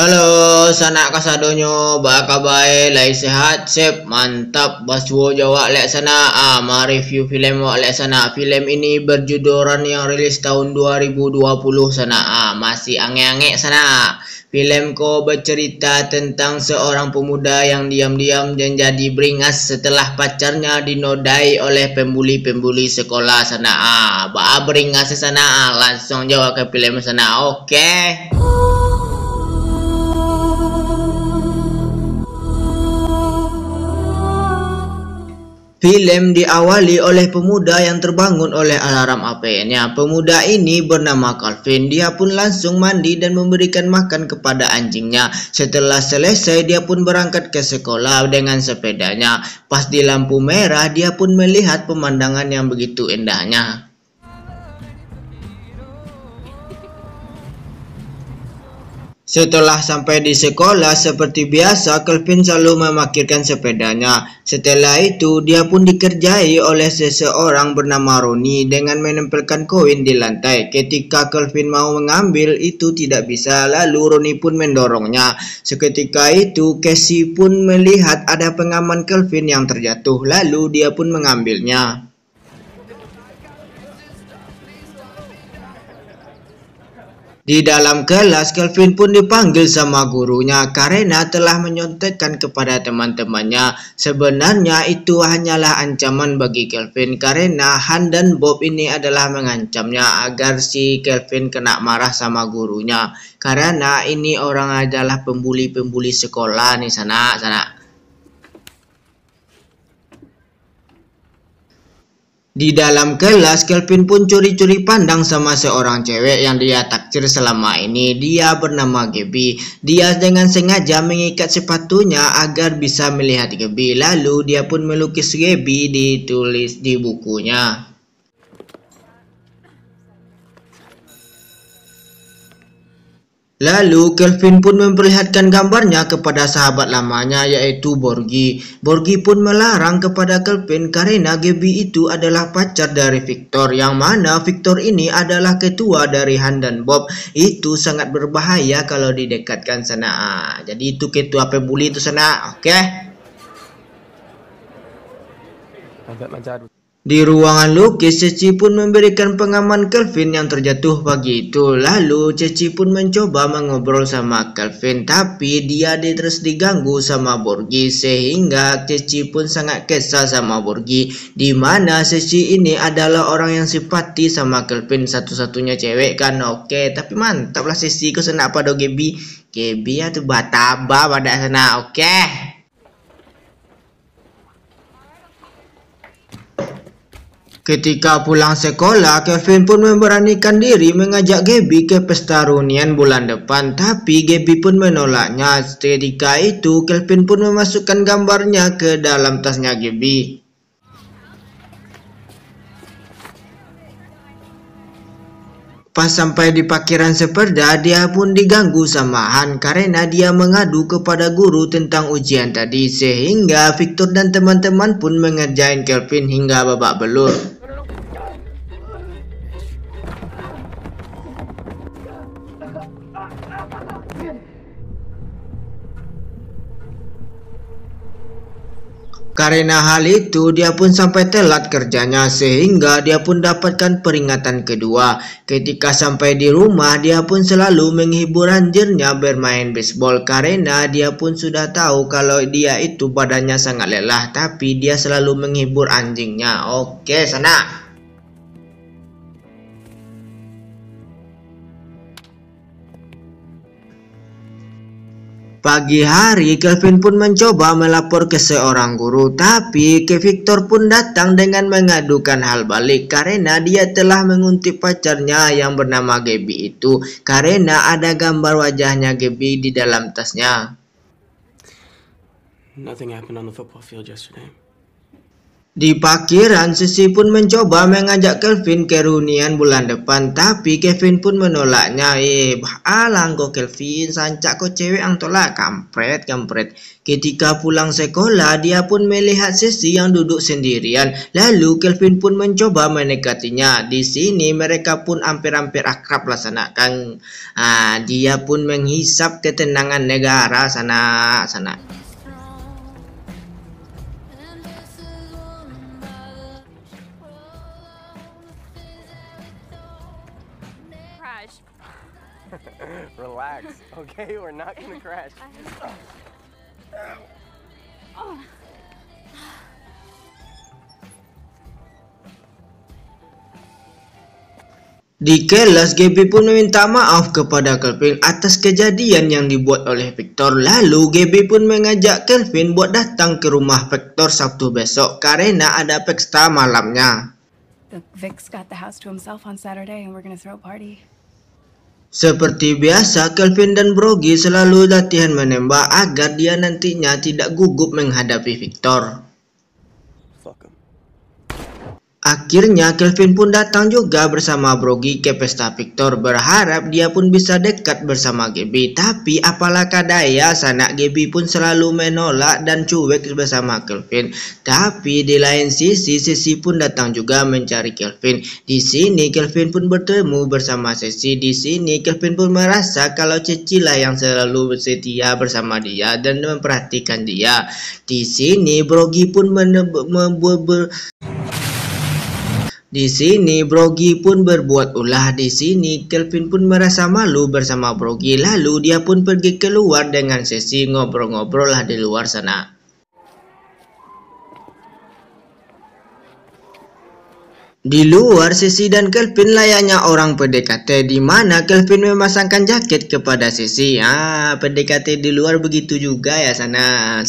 Halo, sanak kasadonyo, baka bae, lai sehat, sip, mantap, baswo Jawa lek sana, review film wak lek sana. Film ini berjudul yang rilis tahun 2020 sana, masih ange-ange sana. Film ko bercerita tentang seorang pemuda yang diam-diam dan jadi beringas setelah pacarnya dinodai oleh pembuli-pembuli sekolah sana. Beringas sana, langsung jawab ke film sana, oke? Film diawali oleh pemuda yang terbangun oleh alarm HP-nya. Pemuda ini bernama Calvin. Dia pun langsung mandi dan memberikan makan kepada anjingnya. Setelah selesai, dia pun berangkat ke sekolah dengan sepedanya. Pas di lampu merah, dia pun melihat pemandangan yang begitu indahnya. Setelah sampai di sekolah, seperti biasa, Calvin selalu memarkirkan sepedanya. Setelah itu, dia pun dikerjai oleh seseorang bernama Ronnie dengan menempelkan koin di lantai. Ketika Calvin mau mengambil, itu tidak bisa, lalu Ronnie pun mendorongnya. Seketika itu, Casey pun melihat ada pengaman Calvin yang terjatuh, lalu dia pun mengambilnya. Di dalam kelas, Calvin pun dipanggil sama gurunya karena telah menyontekkan kepada teman-temannya. Sebenarnya itu hanyalah ancaman bagi Calvin karena Han dan Bob ini adalah mengancamnya agar si Calvin kena marah sama gurunya. Karena ini orang adalah pembuli-pembuli sekolah nih sana. Di dalam kelas, Calvin pun curi-curi pandang sama seorang cewek yang dia taksir selama ini. Dia bernama Gabby. Dia dengan sengaja mengikat sepatunya agar bisa melihat Gabby. Lalu dia pun melukis Gabby ditulis di bukunya. Lalu Calvin pun memperlihatkan gambarnya kepada sahabat lamanya yaitu Borgie. Borgie pun melarang kepada Calvin karena Gabby itu adalah pacar dari Victor, yang mana Victor ini adalah ketua dari Han dan Bob. Itu sangat berbahaya kalau didekatkan sana. Jadi itu ketua pembuli itu sana, oke? Di ruangan lukis, Ceci pun memberikan pengaman Calvin yang terjatuh pagi itu. Lalu Ceci pun mencoba mengobrol sama Calvin, tapi dia terus diganggu sama Borgie sehingga Ceci pun sangat kesal sama Borgie. Di mana Ceci ini adalah orang yang simpati sama Calvin, satu-satunya cewek kan, oke? Tapi mantap lah Ceci, kau sana apa do Gabby? Gabby ya tuh bataba pada sana, oke? Ketika pulang sekolah, Calvin pun memberanikan diri mengajak Gabby ke pesta reunian bulan depan, tapi Gabby pun menolaknya. Ketika itu, Calvin pun memasukkan gambarnya ke dalam tasnya Gabby. Pas sampai di parkiran sepeda, dia pun diganggu sama Han karena dia mengadu kepada guru tentang ujian tadi, sehingga Victor dan teman-teman pun mengerjain Calvin hingga babak belur. Karena hal itu, dia pun sampai telat kerjanya sehingga dia pun dapatkan peringatan kedua. Ketika sampai di rumah, dia pun selalu menghibur anjirnya bermain baseball karena dia pun sudah tahu kalau dia itu badannya sangat lelah, tapi dia selalu menghibur anjingnya. Oke, sana. Pagi hari, Calvin pun mencoba melapor ke seorang guru, tapi Victor pun datang dengan mengadukan hal balik karena dia telah menguntit pacarnya yang bernama Gabby itu karena ada gambar wajahnya Gabby di dalam tasnya. Nothing happened on the football field yesterday. Di parkiran, Sissy pun mencoba mengajak Kelvin ke reunian bulan depan, tapi Kevin pun menolaknya. Alang kok Kelvin, sancak kok cewek ang tolak, kampret. Ketika pulang sekolah, dia pun melihat Sissy yang duduk sendirian. Lalu Kelvin pun mencoba mendekatinya. Di sini mereka pun hampir-hampir akrab lah sana kan. Dia pun menghisap ketenangan negara sana. Relax, okay? We're not gonna crash. Di kelas, Gabby pun meminta maaf kepada Kelvin atas kejadian yang dibuat oleh Victor. Lalu Gabby pun mengajak Kelvin buat datang ke rumah Victor Sabtu besok karena ada pesta malamnya. Vic's got the house to himself on Saturday and we're gonna throw a party. Seperti biasa, Kelvin dan Brogy selalu latihan menembak agar dia nantinya tidak gugup menghadapi Victor. Akhirnya Kelvin pun datang juga bersama Brogy ke pesta Victor, berharap dia pun bisa dekat bersama Gabby. Tapi apalagi daya, sanak Gabby pun selalu menolak dan cuek bersama Kelvin. Tapi di lain sisi, Sissy pun datang juga mencari Kelvin. Di sini Kelvin pun bertemu bersama Sissy. Di sini Kelvin pun merasa kalau Cici lah yang selalu setia bersama dia dan memperhatikan dia. Di sini Brogy pun berbuat ulah. Di sini Kelvin pun merasa malu bersama Brogy. Lalu dia pun pergi keluar dengan Sissy, ngobrol-ngobrol lah di luar sana. Di luar, Sissy dan Kelvin layaknya orang PDKT, di mana Kelvin memasangkan jaket kepada Sissy. PDKT di luar begitu juga ya sana.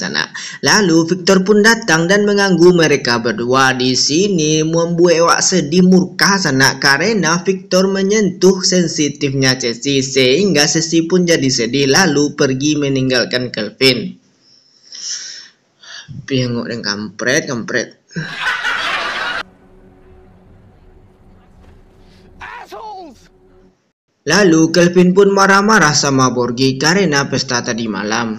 Lalu Victor pun datang dan mengganggu mereka berdua. Di sini membuat Wak sedih murka sana karena Victor menyentuh sensitifnya Sissy, sehingga Sissy pun jadi sedih lalu pergi meninggalkan Kelvin. Pengok dan kampret. Lalu Kelvin pun marah-marah sama Brogy karena pesta tadi malam.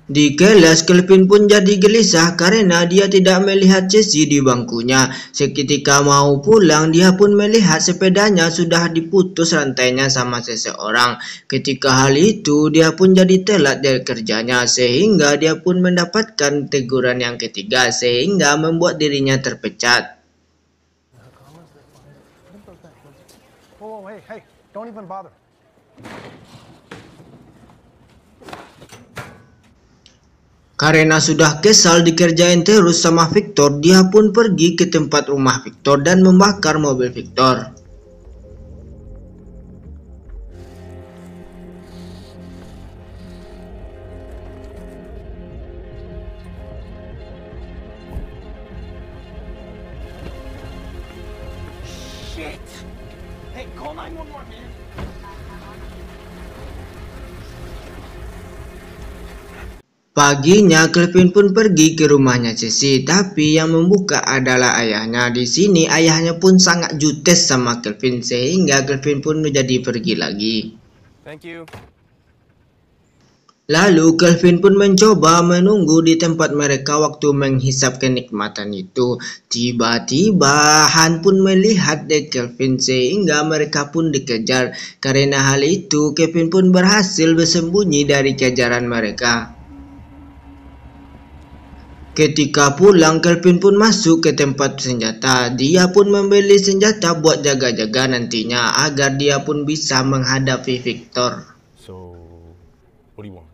Di kelas, Kelvin pun jadi gelisah karena dia tidak melihat Sissy di bangkunya. Seketika mau pulang, dia pun melihat sepedanya sudah diputus rantainya sama seseorang. Ketika hal itu, dia pun jadi telat dari kerjanya sehingga dia pun mendapatkan teguran yang ketiga sehingga membuat dirinya terpecat. Hey, don't even bother. Karena sudah kesal dikerjain terus sama Victor, dia pun pergi ke tempat rumah Victor dan membakar mobil Victor. Shit! Hey, call 911, man. Paginya Kelvin pun pergi ke rumahnya Sissy, tapi yang membuka adalah ayahnya. Di sini ayahnya pun sangat judes sama Kelvin sehingga Kelvin pun menjadi pergi lagi. Thank you. Lalu Kelvin pun mencoba menunggu di tempat mereka waktu menghisap kenikmatan itu. Tiba-tiba Han pun melihat Kelvin sehingga mereka pun dikejar. Karena hal itu Kelvin pun berhasil bersembunyi dari kejaran mereka. Ketika pulang, Kelvin pun masuk ke tempat senjata. Dia pun membeli senjata buat jaga-jaga nantinya agar dia pun bisa menghadapi Victor. So, what do you want?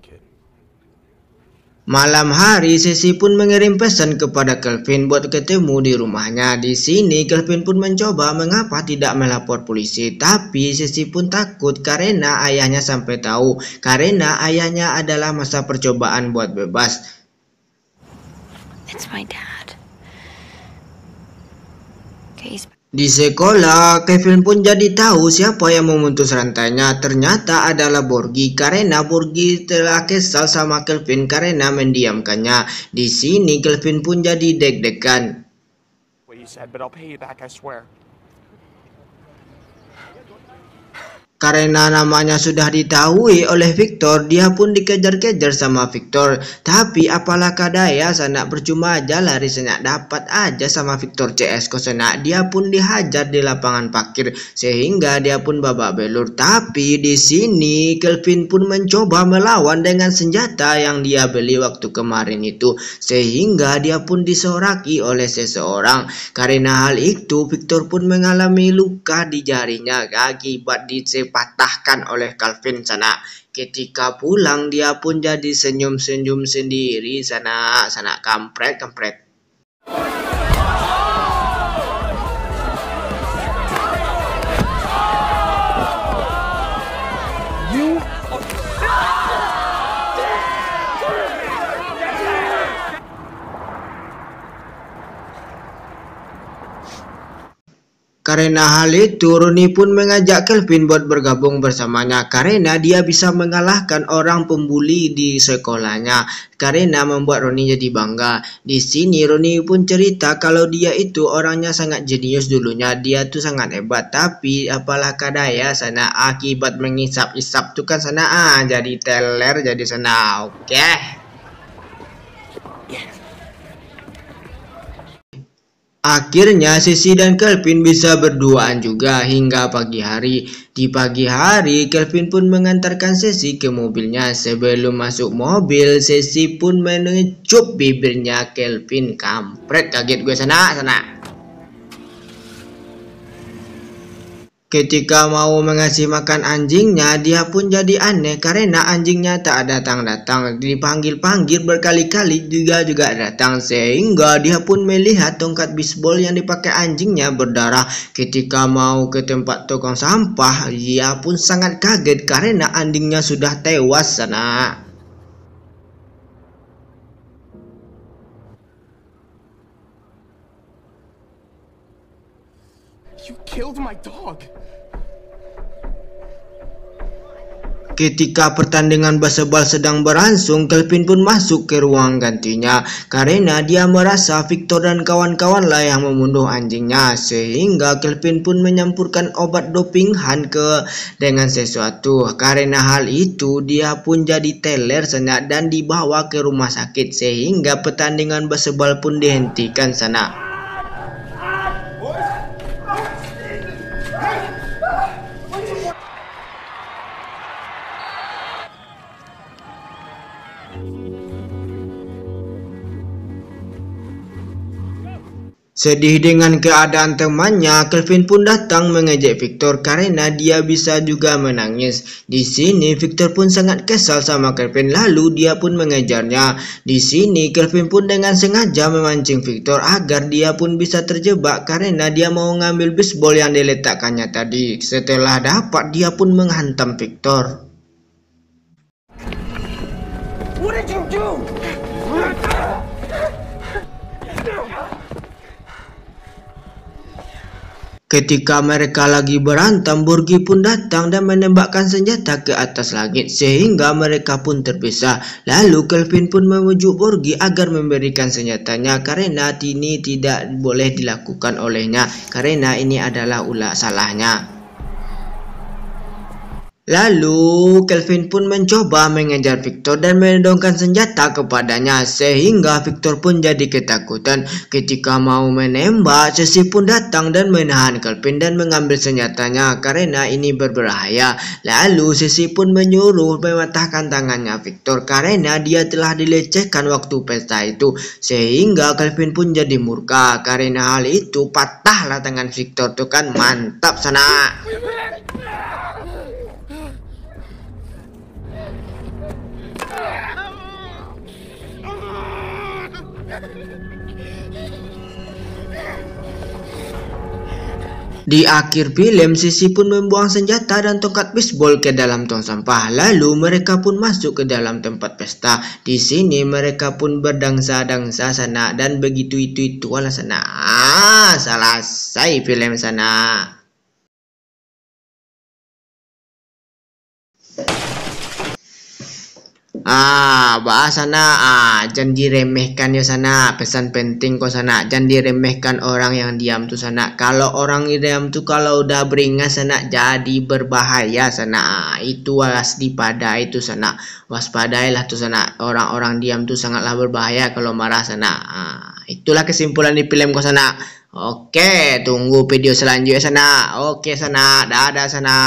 Malam hari, Sissy pun mengirim pesan kepada Kelvin buat ketemu di rumahnya. Di sini, Kelvin pun mencoba mengapa tidak melapor polisi, tapi Sissy pun takut karena ayahnya sampai tahu, karena ayahnya adalah masa percobaan buat bebas. It's my dad. Okay, Di sekolah, Kevin pun jadi tahu siapa yang memutus rantainya. Ternyata adalah Borgi, karena Borgi telah kesal sama Kelvin karena mendiamkannya. Di sini Kelvin pun jadi deg-degan. What you said, but I'll pay you back, I swear. Karena namanya sudah diketahui oleh Victor, dia pun dikejar-kejar sama Victor. Tapi apalah daya, sanak percuma aja lari, sanak dapat aja sama Victor CS ko sanak. Dia pun dihajar di lapangan parkir sehingga dia pun babak belur. Tapi di sini Kelvin pun mencoba melawan dengan senjata yang dia beli waktu kemarin itu, sehingga dia pun disoraki oleh seseorang. Karena hal itu Victor pun mengalami luka di jarinya akibat dipatahkan oleh Kelvin sana. Ketika pulang dia pun jadi senyum-senyum sendiri sana kampret. Karena hal itu, Ronnie pun mengajak Kelvin buat bergabung bersamanya karena dia bisa mengalahkan orang pembuli di sekolahnya, karena membuat Ronnie jadi bangga. Di sini Ronnie pun cerita kalau dia itu orangnya sangat jenius dulunya, dia tuh sangat hebat, tapi apalah daya sana akibat mengisap-isap tuh kan sana jadi teler jadi sana. Oke. Akhirnya Sissy dan Kelvin bisa berduaan juga hingga pagi hari. Di pagi hari Kelvin pun mengantarkan Sissy ke mobilnya. Sebelum masuk mobil, Sissy pun mengecup bibirnya Kelvin. Kampret, kaget gue sana. Ketika mau mengasih makan anjingnya, dia pun jadi aneh karena anjingnya tak datang-datang. Dipanggil-panggil berkali-kali juga datang, sehingga dia pun melihat tongkat bisbol yang dipakai anjingnya berdarah. Ketika mau ke tempat tukang sampah, dia pun sangat kaget karena anjingnya sudah tewas sana. You killed my dog. Ketika pertandingan baseball sedang berlangsung, Kelvin pun masuk ke ruang gantinya karena dia merasa Victor dan kawan-kawan lah yang membunuh anjingnya, sehingga Kelvin pun menyampurkan obat doping Han dengan sesuatu. Karena hal itu dia pun jadi teler sana dan dibawa ke rumah sakit, sehingga pertandingan baseball pun dihentikan sana. Sedih dengan keadaan temannya, Kelvin pun datang mengejek Victor karena dia bisa juga menangis. Di sini Victor pun sangat kesal sama Kelvin, lalu dia pun mengejarnya. Di sini Kelvin pun dengan sengaja memancing Victor agar dia pun bisa terjebak karena dia mau ngambil baseball yang diletakkannya tadi. Setelah dapat, dia pun menghantam Victor. What did you do? Ketika mereka lagi berantem, Borgi pun datang dan menembakkan senjata ke atas langit sehingga mereka pun terpisah. Lalu Kelvin pun memujuk Borgi agar memberikan senjatanya karena ini tidak boleh dilakukan olehnya karena ini adalah ulah salahnya. Lalu Kelvin pun mencoba mengejar Victor dan menodongkan senjata kepadanya sehingga Victor pun jadi ketakutan. Ketika mau menembak, Sissy pun datang dan menahan Kelvin dan mengambil senjatanya karena ini berbahaya. Lalu Sissy pun menyuruh mematahkan tangannya Victor karena dia telah dilecehkan waktu pesta itu, sehingga Kelvin pun jadi murka. Karena hal itu patahlah tangan Victor tuh kan, mantap sana. Di akhir film, Sissy pun membuang senjata dan tongkat bisbol ke dalam tong sampah. Lalu mereka pun masuk ke dalam tempat pesta. Di sini mereka pun berdangsa-dangsa sana dan begitu itu ala sana. Selesai film sana. Bahas sana, jangan diremehkan ya sana. Pesan penting kok sana, jangan diremehkan orang yang diam tuh sana. Kalau orang diam tuh kalau udah beringas sana jadi berbahaya sana. Itu waspada itu sana. Waspadailah tuh sana. Orang-orang diam tuh sangatlah berbahaya kalau marah sana. Itulah kesimpulan di film kok sana. Oke, tunggu video selanjutnya sana. Oke sana, dadah sana.